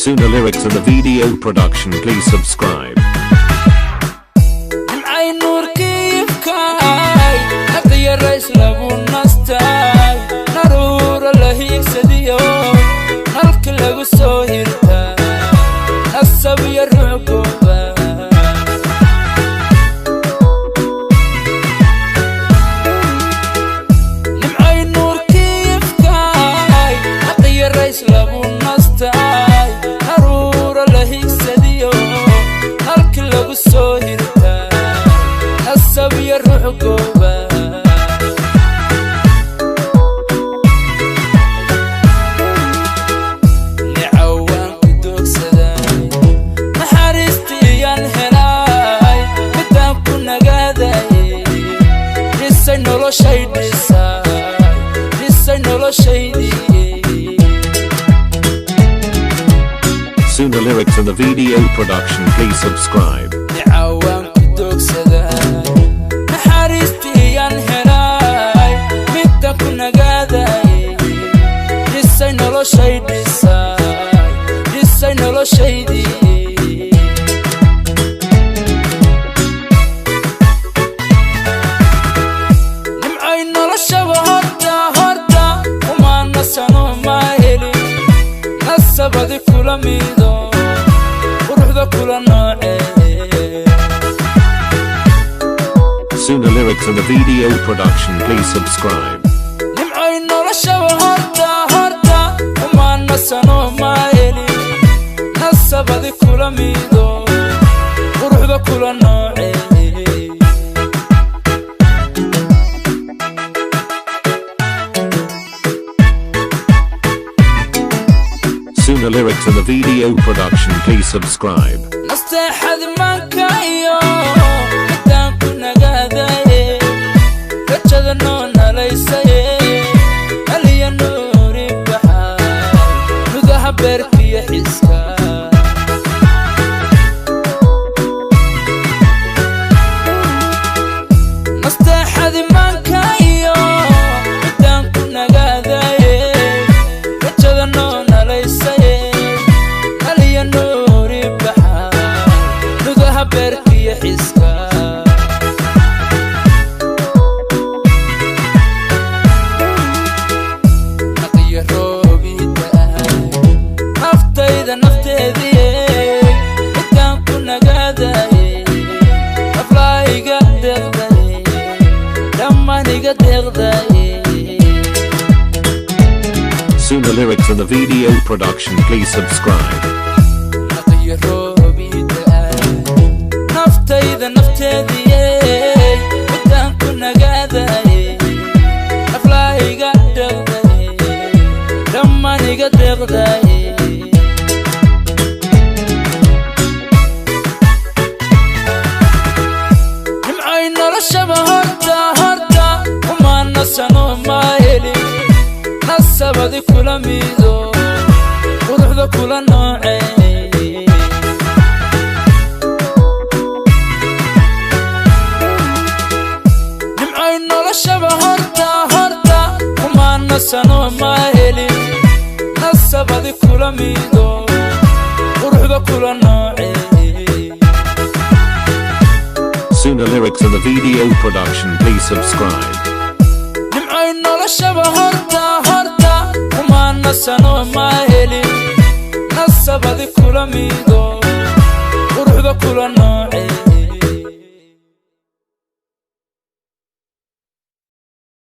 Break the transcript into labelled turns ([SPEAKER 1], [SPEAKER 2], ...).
[SPEAKER 1] Sooner lyrics in the video production, please subscribe. Sooner lyrics in the video production, please subscribe. Sooner lyrics in the video production, please subscribe. Sooner lyrics in the video production, please subscribe.
[SPEAKER 2] Nasteexada Manka
[SPEAKER 1] Sooner lyrics in the video production, please subscribe. Sooner lyrics in the video production, please subscribe.
[SPEAKER 2] Nasabadi kula mido, uruhda kula